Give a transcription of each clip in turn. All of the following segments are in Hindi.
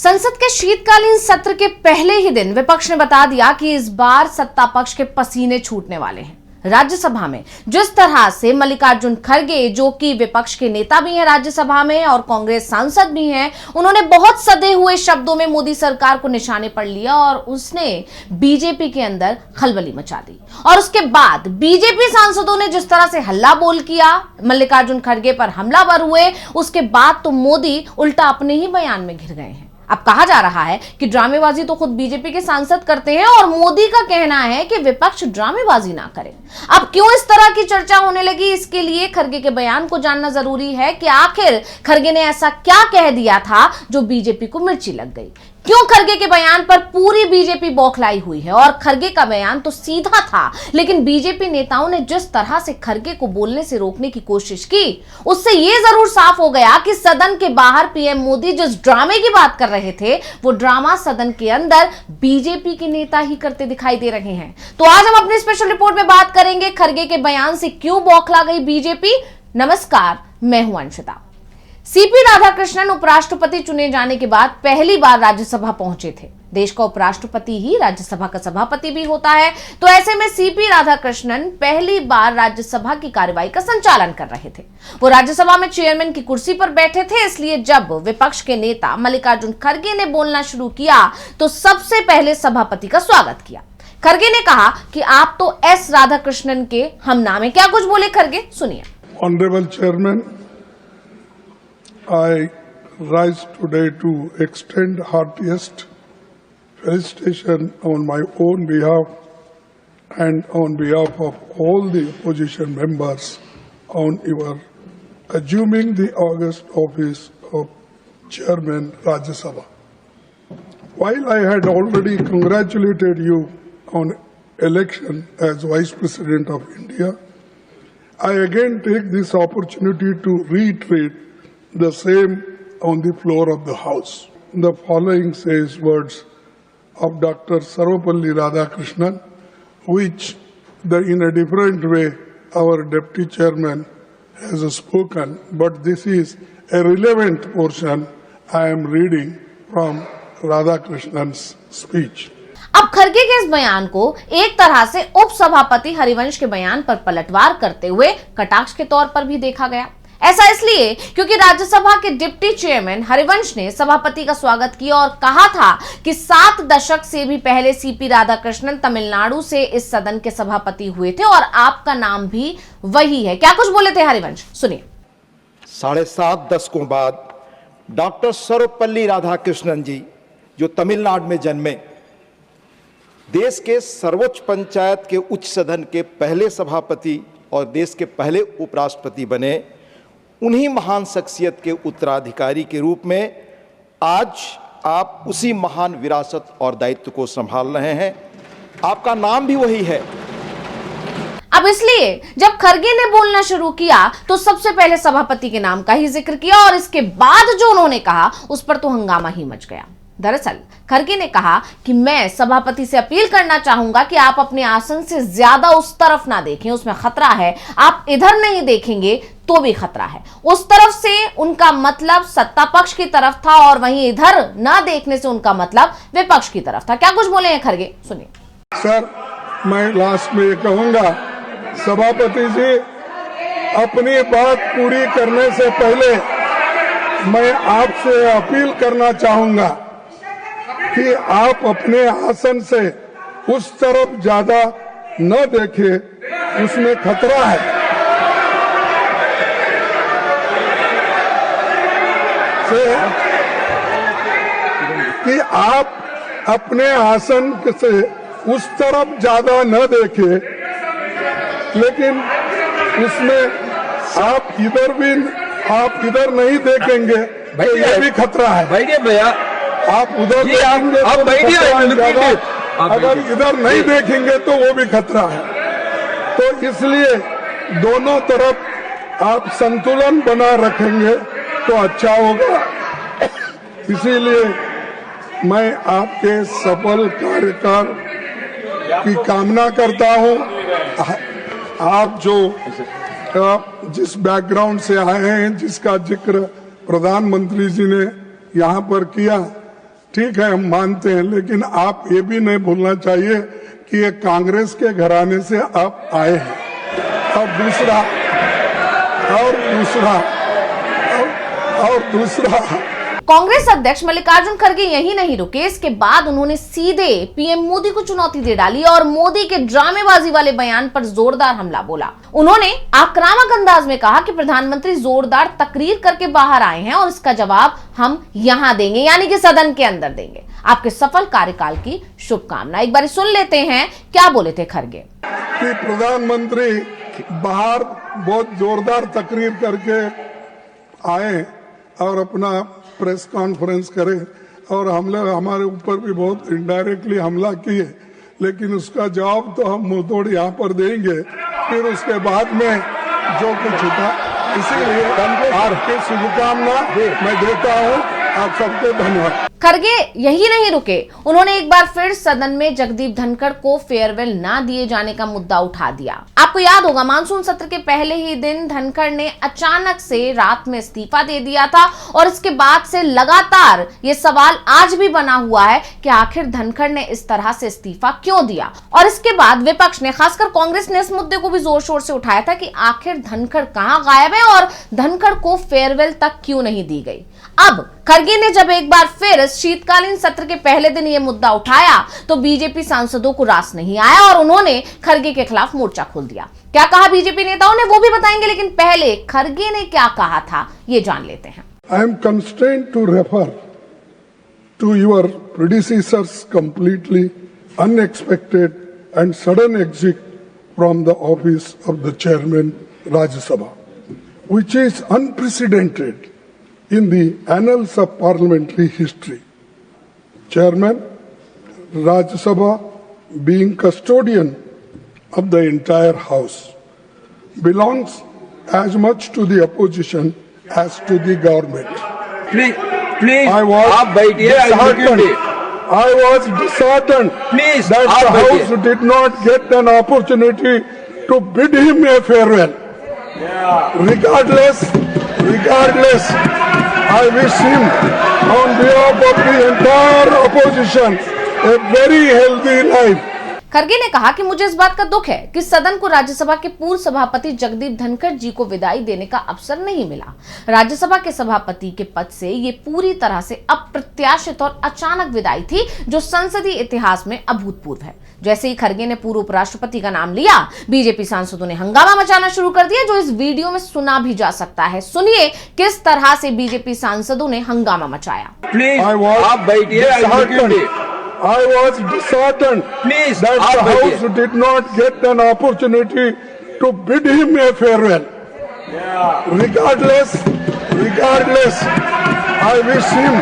संसद के शीतकालीन सत्र के पहले ही दिन विपक्ष ने बता दिया कि इस बार सत्ता पक्ष के पसीने छूटने वाले हैं। राज्यसभा में जिस तरह से मल्लिकार्जुन खड़गे, जो कि विपक्ष के नेता भी हैं राज्यसभा में और कांग्रेस सांसद भी हैं, उन्होंने बहुत सधे हुए शब्दों में मोदी सरकार को निशाने पर लिया और उसने बीजेपी के अंदर खलबली मचा दी। और उसके बाद बीजेपी सांसदों ने जिस तरह से हल्ला बोल किया, मल्लिकार्जुन खड़गे पर हमलावर हुए, उसके बाद तो मोदी उल्टा अपने ही बयान में घिर गए हैं। अब कहा जा रहा है कि ड्रामेबाजी तो खुद बीजेपी के सांसद करते हैं और मोदी का कहना है कि विपक्ष ड्रामेबाजी ना करे। अब क्यों इस तरह की चर्चा होने लगी, इसके लिए खड़गे के बयान को जानना जरूरी है कि आखिर खड़गे ने ऐसा क्या कह दिया था जो बीजेपी को मिर्ची लग गई। क्यों खड़गे के बयान पर पूरी बीजेपी बौखलाई हुई है। और खड़गे का बयान तो सीधा था, लेकिन बीजेपी नेताओं ने जिस तरह से खड़गे को बोलने से रोकने की कोशिश की, उससे यह जरूर साफ हो गया कि सदन के बाहर पीएम मोदी जिस ड्रामे की बात कर रहे थे, वो ड्रामा सदन के अंदर बीजेपी के नेता ही करते दिखाई दे रहे हैं। तो आज हम अपनी स्पेशल रिपोर्ट में बात करेंगे खड़गे के बयान से क्यों बौखला गई बीजेपी। नमस्कार, मैं हूं अंशिता। सीपी राधाकृष्णन उपराष्ट्रपति चुने जाने के बाद पहली बार राज्यसभा पहुंचे थे। देश का उपराष्ट्रपति ही राज्यसभा का सभापति भी होता है, तो ऐसे में सीपी राधाकृष्णन पहली बार राज्यसभा की कार्यवाही का संचालन कर रहे थे। वो राज्यसभा में चेयरमैन की कुर्सी पर बैठे थे, इसलिए जब विपक्ष के नेता मल्लिकार्जुन खड़गे ने बोलना शुरू किया तो सबसे पहले सभापति का स्वागत किया। खड़गे ने कहा कि आप तो एस राधाकृष्णन के हम नाम हैं। क्या कुछ बोले खड़गे, सुनिए। Honourable chairman, I rise today to extend heartiest felicitation on my own behalf and on behalf of all the opposition members on your assuming the august office of Chairman Rajya Sabha. While I had already congratulated you on election as Vice President of India, I again take this opportunity to reiterate the same on the floor of the House. The following says words of Dr. Sarvapalli Radhakrishnan, which in a different way our Deputy Chairman has spoken, but this is a relevant portion I am reading from Radhakrishnan's speech. अब खड़गे के इस बयान को एक तरह से उप सभापति हरिवंश के बयान पर पलटवार करते हुए कटाक्ष के तौर पर भी देखा गया। ऐसा इसलिए क्योंकि राज्यसभा के डिप्टी चेयरमैन हरिवंश ने सभापति का स्वागत किया और कहा था कि 7 दशक से भी पहले सीपी राधाकृष्णन तमिलनाडु से इस सदन के सभापति हुए थे और आपका नाम भी वही है। क्या कुछ बोले थे हरिवंश, सुनिए। 7.5 दशकों बाद डॉक्टर सर्वपल्ली राधाकृष्णन जी, जो तमिलनाडु में जन्मे, देश के सर्वोच्च पंचायत के उच्च सदन के पहले सभापति और देश के पहले उपराष्ट्रपति बने, उन्हीं महान शख्सियत के उत्तराधिकारी के रूप में आज आप उसी महान विरासत और दायित्व को संभाल रहे हैं। आपका नाम भी वही है। अब इसलिए जब खड़गे ने बोलना शुरू किया तो सबसे पहले सभापति के नाम का ही जिक्र किया और इसके बाद जो उन्होंने कहा उस पर तो हंगामा ही मच गया। दरअसल खड़गे ने कहा कि मैं सभापति से अपील करना चाहूंगा कि आप अपने आसन से ज्यादा उस तरफ ना देखें, उसमें खतरा है। आप इधर नहीं देखेंगे तो भी खतरा है। उस तरफ से उनका मतलब सत्ता पक्ष की तरफ था और वहीं इधर ना देखने से उनका मतलब विपक्ष की तरफ था। क्या कुछ बोले हैं खड़गे, सुनिए। सर, मैं लास्ट में ये कहूंगा, सभापति जी, अपनी बात पूरी करने से पहले मैं आपसे अपील करना चाहूंगा कि आप अपने आसन से उस तरफ ज्यादा न देखें, उसमें खतरा है। कि आप अपने आसन से उस तरफ ज्यादा न देखें, लेकिन उसमें आप इधर नहीं देखेंगे तो ये भी खतरा है। बैठिए भैया, आप उधर देखेंगे आप बैठिए, अगर इधर नहीं देखेंगे तो वो भी खतरा है। तो इसलिए दोनों तरफ आप संतुलन बना रखेंगे तो अच्छा होगा। इसीलिए मैं आपके सफल कार्यकाल की कामना करता हूं। आप जिस बैकग्राउंड से आए हैं, जिसका जिक्र प्रधानमंत्री जी ने यहाँ पर किया, ठीक है, हम मानते हैं, लेकिन आप ये भी नहीं भूलना चाहिए कि ये कांग्रेस के घराने से आप आए हैं। और दूसरा कांग्रेस अध्यक्ष मल्लिकार्जुन खड़गे यही नहीं रुके, इसके बाद उन्होंने सीधे पीएम मोदी को चुनौती दे डाली और मोदी के ड्रामेबाजी वाले बयान पर जोरदार हमला बोला। उन्होंने आक्रामक अंदाज में कहा कि प्रधानमंत्री जोरदार तकरीर करके बाहर आए हैं और इसका जवाब हम यहां देंगे, यानी कि सदन के अंदर देंगे। आपके सफल कार्यकाल की शुभकामना। एक बार सुन लेते हैं क्या बोले थे खड़गे। कि प्रधानमंत्री बाहर बहुत जोरदार तकरीर करके आए और अपना प्रेस कॉन्फ्रेंस करे और हमारे ऊपर भी बहुत इनडायरेक्टली हमला किए, लेकिन उसका जवाब तो हम मुंह तोड़ यहाँ पर देंगे। फिर उसके बाद में जो कुछ था, इसीलिए आपकी शुभकामना मैं देता हूँ। आप सबको धन्यवाद। खड़गे यही नहीं रुके, उन्होंने एक बार फिर सदन में जगदीप धनखड़ को फेयरवेल ना दिए जाने का मुद्दा उठा दिया। आपको याद होगा, मानसून सत्र के पहले ही दिन धनखड़ ने अचानक से रात में इस्तीफा दे दिया था और इसके बाद से लगातार ये सवाल आज भी बना हुआ है कि आखिर धनखड़ ने इस तरह से इस्तीफा क्यों दिया। और इसके बाद विपक्ष ने, खासकर कांग्रेस ने, इस मुद्दे को भी जोर शोर से उठाया था कि आखिर धनखड़ कहां गायब है और धनखड़ को फेयरवेल तक क्यों नहीं दी गई। अब खड़गे ने जब एक बार फिर शीतकालीन सत्र के पहले दिन यह मुद्दा उठाया तो बीजेपी सांसदों को रास नहीं आया और उन्होंने खड़गे के खिलाफ मोर्चा खोल दिया। क्या कहा बीजेपी नेताओं ने वो भी बताएंगे, लेकिन पहले खड़गे ने क्या कहा था ये जान लेते हैं। I am constrained to refer to your predecessors completely unexpected and sudden exit from the office of the chairman Rajya Sabha, which is unprecedented in the annals of parliamentary history. Chairman, Rajya Sabha, being custodian of the entire house, belongs as much to the opposition as to the government. Please, I was आप बैठिए, I was disheartened Please, that आप the बैठिए। house did not get an opportunity to bid him a farewell. Regardless, I wish him, on behalf of the entire opposition, a very healthy life. खड़गे ने कहा कि मुझे इस बात का दुख है कि सदन को राज्यसभा के पूर्व सभापति जगदीप धनखड़ जी को विदाई देने का अवसर नहीं मिला। राज्यसभा के सभापति के पद से ये पूरी तरह से अप्रत्याशित और अचानक विदाई थी, जो संसदीय इतिहास में अभूतपूर्व है। जैसे ही खड़गे ने पूर्व उपराष्ट्रपति का नाम लिया, बीजेपी सांसदों ने हंगामा मचाना शुरू कर दिया, जो इस वीडियो में सुना भी जा सकता है। सुनिए किस तरह से बीजेपी सांसदों ने हंगामा मचाया। प्लीज, आप बैठिए। I was disheartened Please, that the house did not get an opportunity to bid him a farewell. Regardless, I wish him,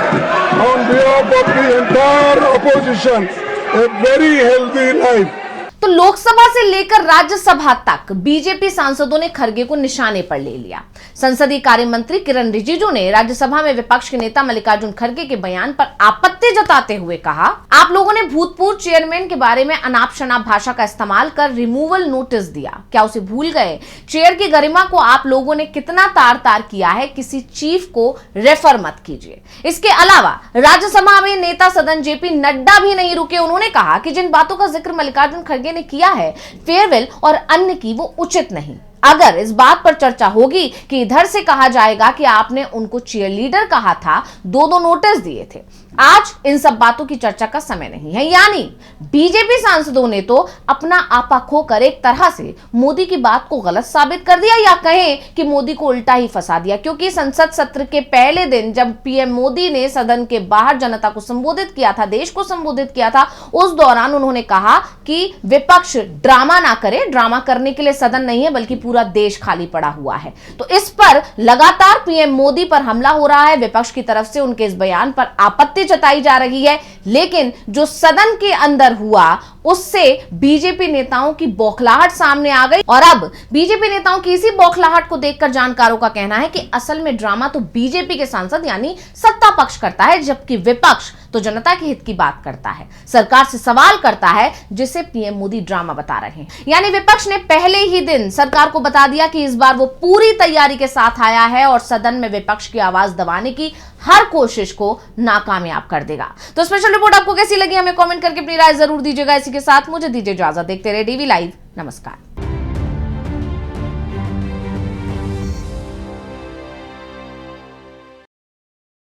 on behalf of the entire opposition, a very healthy life. तो लोकसभा से लेकर राज्यसभा तक बीजेपी सांसदों ने खड़गे को निशाने पर ले लिया। संसदीय कार्य मंत्री किरण रिजिजू ने राज्यसभा में विपक्ष के नेता मल्लिकार्जुन खड़गे के बयान पर आपत्ति जताते हुए कहा, आप लोगों ने भूतपूर्व चेयरमैन के बारे में अनाप शनाप भाषा का इस्तेमाल कर रिमूवल नोटिस दिया, क्या उसे भूल गए? चेयर की गरिमा को आप लोगों ने कितना तार तार किया है, किसी चीफ को रेफर मत कीजिए। इसके अलावा राज्यसभा में नेता सदन जेपी नड्डा भी नहीं रुके। उन्होंने कहा कि जिन बातों का जिक्र मल्लिकार्जुन खड़गे ने किया है, फेयरवेल और अन्य की, वो उचित नहीं। अगर इस बात पर चर्चा होगी कि इधर से कहा जाएगा कि आपने उनको चीयर लीडर कहा था, दो नोटिस दिए थे, आज इन सब बातों की चर्चा का समय नहीं है। यानी बीजेपी सांसदों ने तो अपना आपा खोकर एक तरह से मोदी की बात को गलत साबित कर दिया, या कहें कि मोदी को उल्टा ही फंसा दिया। क्योंकि संसद सत्र के पहले दिन जब पीएम मोदी ने सदन के बाहर जनता को संबोधित किया था, देश को संबोधित किया था, उस दौरान उन्होंने कहा कि विपक्ष ड्रामा ना करे, ड्रामा करने के लिए सदन नहीं है बल्कि पूरा देश खाली पड़ा हुआ है। तो इस पर लगातार पीएम मोदी पर हमला हो रहा है, विपक्ष की तरफ से उनके इस बयान पर आपत्ति जताई जा रही है। लेकिन जो सदन के अंदर हुआ उससे बीजेपी नेताओं की बौखलाहट सामने आ गई और अब बीजेपी नेताओं की इसी बौखलाहट को देखकर जानकारों का कहना है कि असल में ड्रामा तो बीजेपी के सांसद यानी सत्ता पक्ष करता है, जबकि विपक्ष तो जनता के हित की बात करता है, सरकार से सवाल करता है, जिसे पीएम मोदी ड्रामा बता रहे हैं। यानी विपक्ष ने पहले ही दिन सरकार को बता दिया कि इस बार वो पूरी तैयारी के साथ आया है और सदन में विपक्ष की आवाज दबाने की हर कोशिश को नाकामयाब कर देगा। तो स्पेशल रिपोर्ट आपको कैसी लगी हमें कमेंट करके अपनी राय जरूर दीजिएगा। इसी के साथ मुझे दीजिए इजाजत। देखते रहे डीवी लाइव। नमस्कार।